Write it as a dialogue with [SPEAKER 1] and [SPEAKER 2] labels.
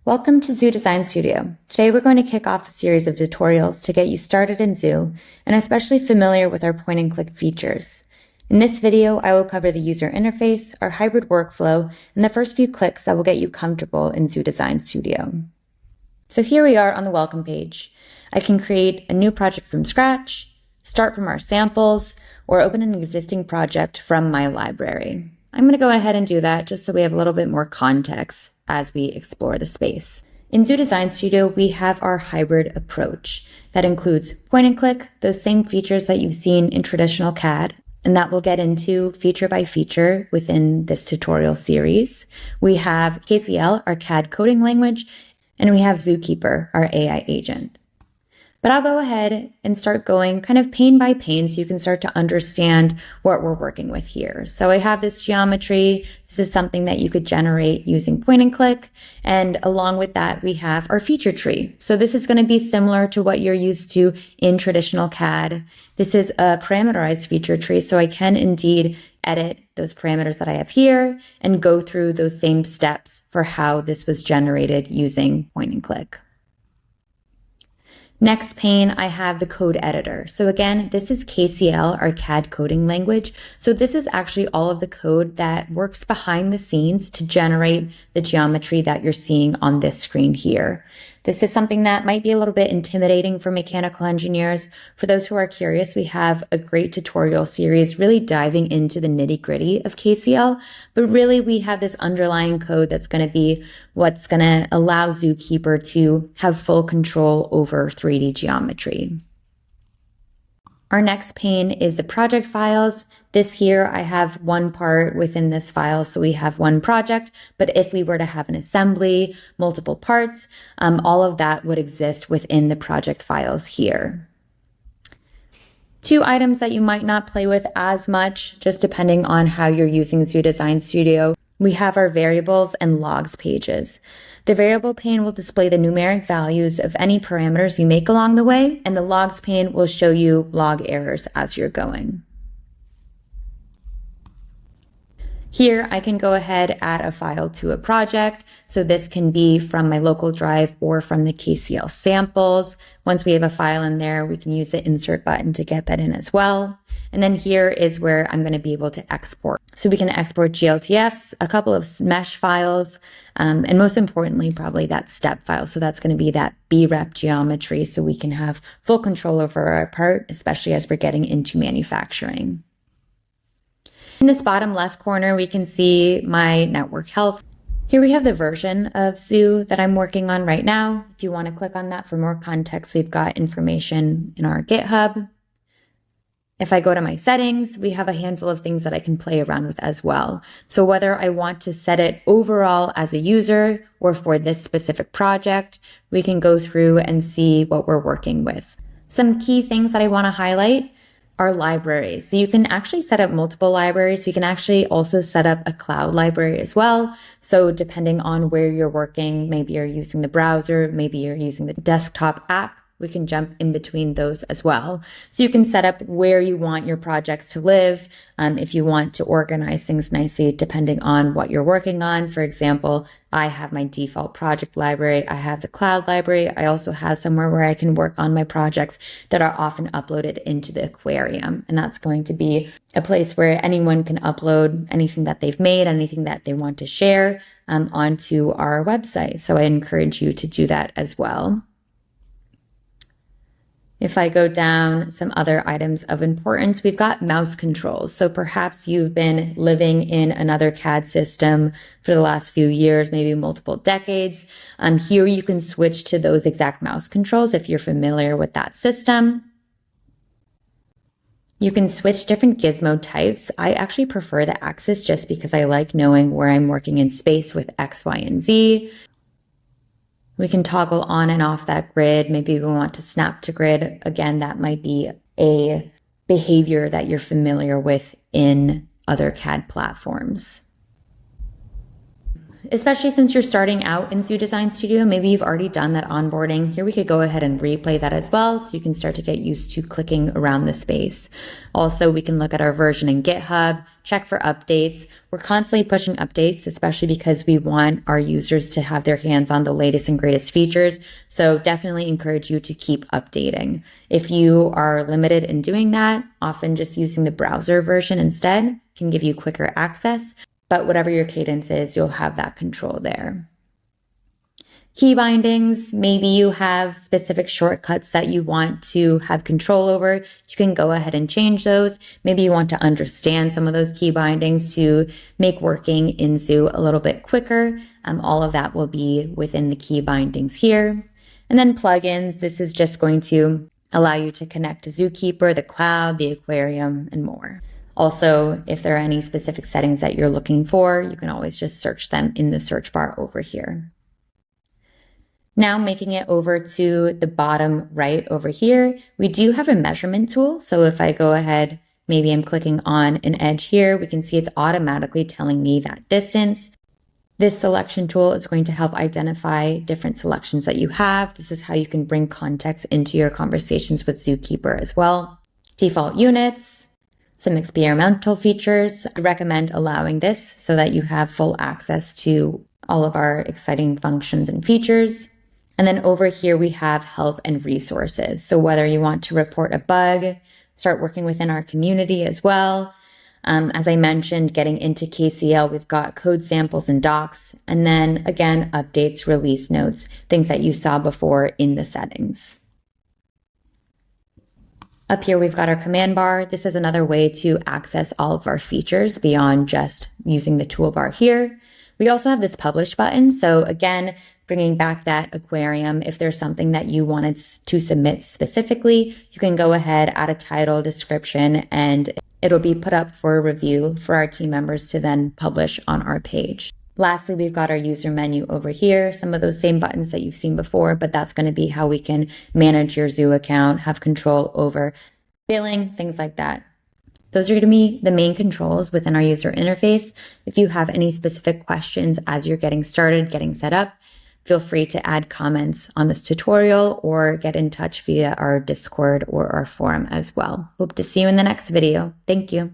[SPEAKER 1] Welcome to Zoo Design Studio. Today we're going to kick off a series of tutorials to get you started in Zoo and especially familiar with our point and click features. In this video, I will cover the user interface, our hybrid workflow, and the first few clicks that will get you comfortable in Zoo Design Studio. So here we are on the welcome page. I can create a new project from scratch, start from our samples, or open an existing project from my library. I'm going to go ahead and do that just so we have a little bit more context as we explore the space. In Zoo Design Studio, we have our hybrid approach. That includes point and click, those same features that you've seen in traditional CAD, and that we'll get into feature by feature within this tutorial series. We have KCL, our CAD coding language, and we have Zookeeper, our AI agent. But I'll go ahead and start going kind of pane by pane so you can start to understand what we're working with here. So I have this geometry. This is something that you could generate using point and click. And along with that, we have our feature tree. So this is going to be similar to what you're used to in traditional CAD. This is a parameterized feature tree. So I can indeed edit those parameters that I have here and go through those same steps for how this was generated using point and click. Next pane, I have the code editor. So again, this is KCL, our CAD coding language. So this is actually all of the code that works behind the scenes to generate the geometry that you're seeing on this screen here. This is something that might be a little bit intimidating for mechanical engineers. For those who are curious, we have a great tutorial series really diving into the nitty-gritty of KCL, but really we have this underlying code that's going to be what's going to allow Zookeeper to have full control over 3D geometry. Our next pane is the project files. This here, I have one part within this file, so we have one project, but if we were to have an assembly, multiple parts, all of that would exist within the project files here. Two items that you might not play with as much, just depending on how you're using Zoo Design Studio. We have our variables and logs pages. The variable pane will display the numeric values of any parameters you make along the way, and the logs pane will show you log errors as you're going. Here, I can go ahead, add a file to a project. So this can be from my local drive or from the KCL samples. Once we have a file in there, we can use the insert button to get that in as well. And then here is where I'm going to be able to export. So we can export GLTFs, a couple of mesh files, and most importantly, probably that step file. So that's going to be that BREP geometry so we can have full control over our part, especially as we're getting into manufacturing. In this bottom left corner, we can see my network health. Here we have the version of Zoo that I'm working on right now. If you want to click on that for more context, we've got information in our GitHub. If I go to my settings, we have a handful of things that I can play around with as well. So whether I want to set it overall as a user or for this specific project, we can go through and see what we're working with. Some key things that I want to highlight are libraries. So you can actually set up multiple libraries. We can actually also set up a cloud library as well. So depending on where you're working, maybe you're using the browser, maybe you're using the desktop app, we can jump in between those as well. So you can set up where you want your projects to live. If you want to organize things nicely, depending on what you're working on. For example, I have my default project library. I have the cloud library. I also have somewhere where I can work on my projects that are often uploaded into the aquarium. And that's going to be a place where anyone can upload anything that they've made, anything that they want to share onto our website. So I encourage you to do that as well. If I go down some other items of importance, we've got mouse controls. So perhaps you've been living in another CAD system for the last few years, maybe multiple decades. Here you can switch to those exact mouse controls if you're familiar with that system. You can switch different gizmo types. I actually prefer the axis just because I like knowing where I'm working in space with X, Y, and Z. We can toggle on and off that grid. Maybe we want to snap to grid. Again, that might be a behavior that you're familiar with in other CAD platforms. especially since you're starting out in Zoo Design Studio, maybe you've already done that onboarding. Here we could go ahead and replay that as well, so you can start to get used to clicking around the space. Also, we can look at our version in GitHub, check for updates. We're constantly pushing updates, especially because we want our users to have their hands on the latest and greatest features. So definitely encourage you to keep updating. If you are limited in doing that, often just using the browser version instead can give you quicker access. But whatever your cadence is, you'll have that control there. Key bindings, maybe you have specific shortcuts that you want to have control over. You can go ahead and change those. Maybe you want to understand some of those key bindings to make working in Zoo a little bit quicker. All of that will be within the key bindings here. And then plugins, this is just going to allow you to connect to Zookeeper, the cloud, the aquarium, and more. Also, if there are any specific settings that you're looking for, you can always just search them in the search bar over here. Now making it over to the bottom right over here, we do have a measurement tool. So if I go ahead, maybe I'm clicking on an edge here, we can see it's automatically telling me that distance. This selection tool is going to help identify different selections that you have. This is how you can bring context into your conversations with Zookeeper as well. Default units. Some experimental features. I recommend allowing this so that you have full access to all of our exciting functions and features. And then over here, we have help and resources. So whether you want to report a bug, start working within our community as well. As I mentioned, getting into KCL, we've got code samples and docs. And then again, updates, release notes, things that you saw before in the settings. Up here, we've got our command bar. This is another way to access all of our features beyond just using the toolbar here. We also have this publish button. So again, bringing back that aquarium, if there's something that you wanted to submit specifically, you can go ahead, add a title, description, and it'll be put up for review for our team members to then publish on our page. Lastly, we've got our user menu over here, some of those same buttons that you've seen before, but that's going to be how we can manage your Zoo account, have control over billing, things like that. Those are going to be the main controls within our user interface. If you have any specific questions as you're getting started, getting set up, feel free to add comments on this tutorial or get in touch via our Discord or our forum as well. Hope to see you in the next video. Thank you.